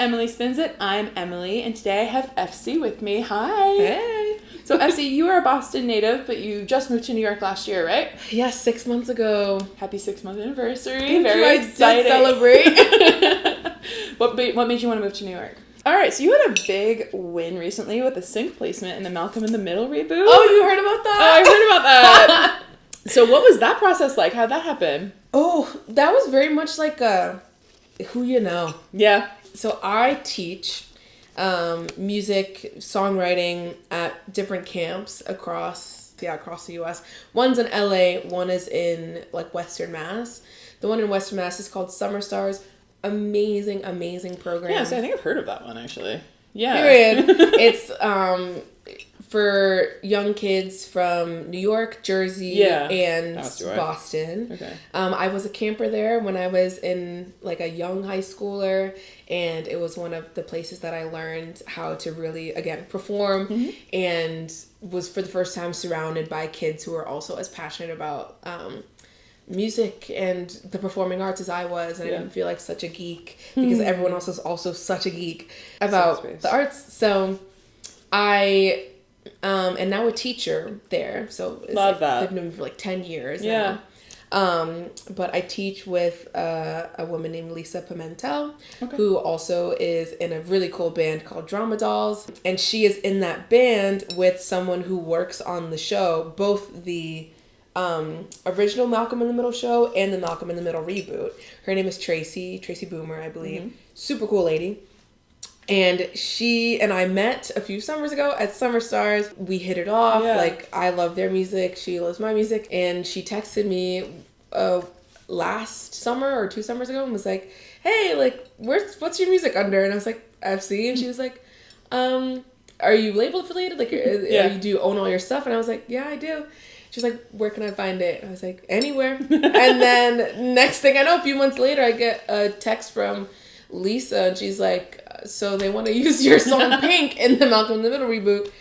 Emily Spins It. I'm Emily, and today I have Eph See with me. Hi. Hey. So, Eph See, you are a Boston native, but you just moved to New York last year, right? Yes, 6 months ago. Happy 6-month anniversary. Thank Very you. exciting. I did celebrate. What made you want to move to New York? All right, so you had a big win recently with a sync placement in the Malcolm in the Middle reboot. Oh, you heard about that? Oh, I heard about that. So what was that process like? How'd that happen? Oh, that was very much like who you know. Yeah. So I teach music, songwriting at different camps across the U.S. One's in L.A., one is in like Western Mass. The one in Western Mass is called Summer Stars. Amazing program. Yeah, so I think I've heard of that one actually. Yeah. Period. It's for young kids from New York, Jersey, and Boston. Okay. I was a camper there when I was in like a young high schooler, and it was one of the places that I learned how to really, again, perform, and was for the first time surrounded by kids who are also as passionate about music and the performing arts as I was, and I didn't feel like such a geek because everyone else was also such a geek about the arts. So I and now a teacher there. So it's Love that. They've known me for like 10 years now. But I teach with a woman named Lisa Pimentel, who also is in a really cool band called Drama Dolls. And she is in that band with someone who works on the show, both the original Malcolm in the Middle show and the Malcolm in the Middle reboot. Her name is Tracy Boomer, I believe. Super cool lady. And she and I met a few summers ago at Summer Stars. We hit it off. Like, I love their music. She loves my music. And she texted me last summer or 2 summers ago and was like, hey, like, what's your music under? And I was like, Eph See. And she was like, are you label affiliated? Like, do you own all your stuff? And I was like, yeah, I do. She's like, where can I find it? I was like, anywhere. And then next thing I know, a few months later, I get a text from Lisa, and she's like, so they want to use your song Pink in the Malcolm in the Middle reboot.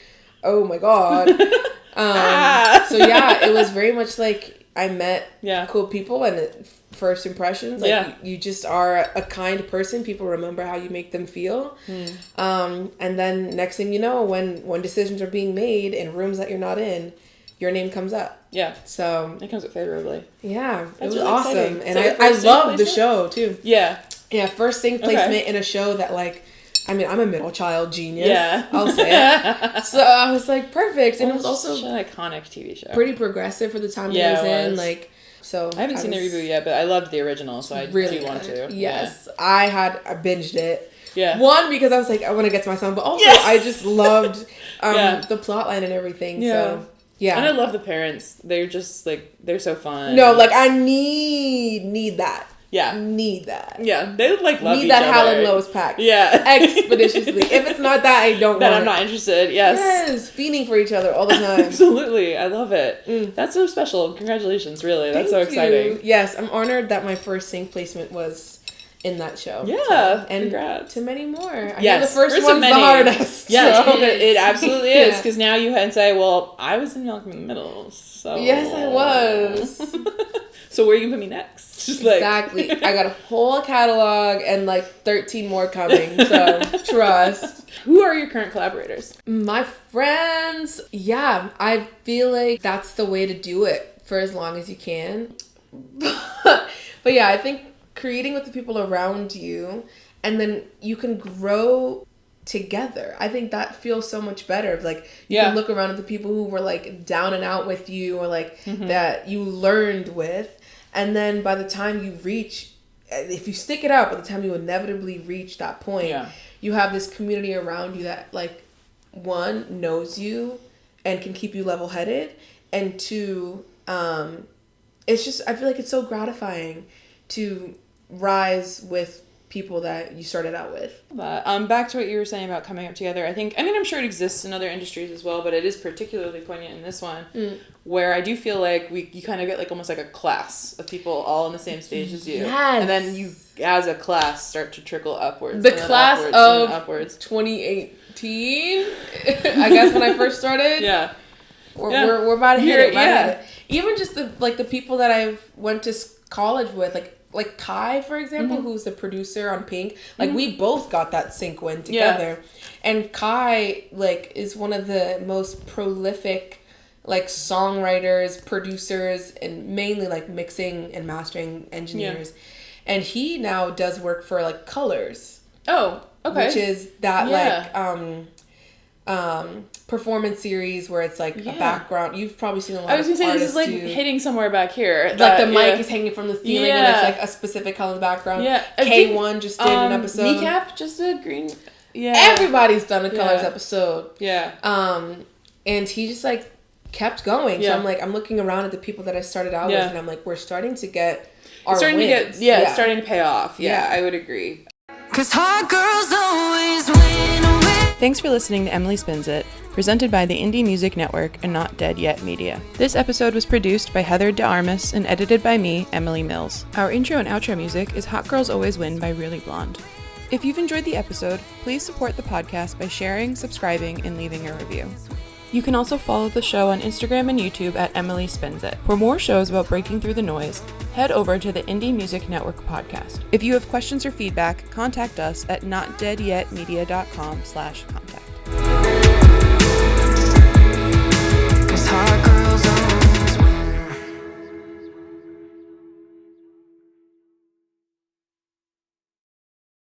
Oh my God. So yeah, it was very much like I met cool people, and first impressions, like you just are a kind person. People remember how you make them feel. And then next thing you know, when decisions are being made in rooms that you're not in, your name comes up. Yeah. So it comes up favorably. Yeah. That's it was really awesome. exciting. And So I love the show too. Yeah. Yeah, first sync placement in a show that, like, I mean, I'm a middle child genius. Yeah. I'll say it. So I was like, perfect. And it was also such an iconic TV show. Pretty progressive for the time it was in. Like, so I haven't seen the reboot yet, but I loved the original, so I really do want to. Yes. I binged it. Yeah. One, because I was like, I want to get to my song, but also I just loved the plot line and everything. Yeah. So yeah. And I love the parents. They're just like, they're so fun. No, like, I need that. Yeah. Need that. Yeah. They like love need each that other. Hal and Lois pack. Yeah. Expeditiously. If it's not that, I don't want I'm not interested. Yes. Yes. Feeding for each other all the time. Absolutely. I love it. That's so special. Congratulations, really. That's so exciting. You. Yes. I'm honored that my first sync placement was in that show. Yeah. So, and congrats. to many more. I know the first one's the hardest. Yes, so. it absolutely is. Because now you can say, well, I was in Malcolm in the Middle, so... Yes, I was. So where are you going to put me next? Just like... Exactly. I got a whole catalog and like 13 more coming, so trust. Who are your current collaborators? My friends. Yeah, I feel like that's the way to do it for as long as you can. But yeah, I think creating with the people around you, and then you can grow together. I think that feels so much better. Like, you can look around at the people who were like down and out with you, or like that you learned with, and then by the time you reach, if you stick it out, by the time you inevitably reach that point, you have this community around you that, like, one, knows you and can keep you level-headed, and two, it's just, I feel like it's so gratifying to rise with people that you started out with. Back to what you were saying about coming up together. I'm sure it exists in other industries as well, but it is particularly poignant in this one, where I do feel like you kind of get like almost like a class of people all on the same stage as you. Yes. And then you, as a class, start to trickle upwards. The class of 2018, I guess, when I first started. Yeah. We're about to hit it. Even just the people that I went to college with, like, like Kai, for example, who's the producer on Pink, like we both got that sync win together. And Kai, like, is one of the most prolific, like, songwriters, producers, and mainly, like, mixing and mastering engineers. And he now does work for, like, Colors. Oh, okay. Which is that, like, performance series where it's, like, a background. You've probably seen a lot of artists. I was going to say, this is, like, hitting somewhere back here. Like, the mic is hanging from the ceiling and it's, like, a specific color in the background. Yeah. K1 just did an episode. Kneecap just did green. Yeah. Everybody's done a Colors episode. Yeah. And he just, like, kept going. So I'm like, I'm looking around at the people that I started out with, and I'm like, we're starting to get our wins. It's starting to pay off. Yeah, I would agree. 'Cause hot girls always win. Thanks for listening to Emily Spins It, presented by the Indie Music Network and Not Dead Yet Media. This episode was produced by Heather de Armas and edited by me, Emily Mills. Our intro and outro music is Hot Girls Always Win by Really Blonde. If you've enjoyed the episode, please support the podcast by sharing, subscribing, and leaving a review. You can also follow the show on Instagram and YouTube at Emily Spins It. For more shows about breaking through the noise, head over to the Indie Music Network podcast. If you have questions or feedback, contact us at notdeadyetmedia.com/contact.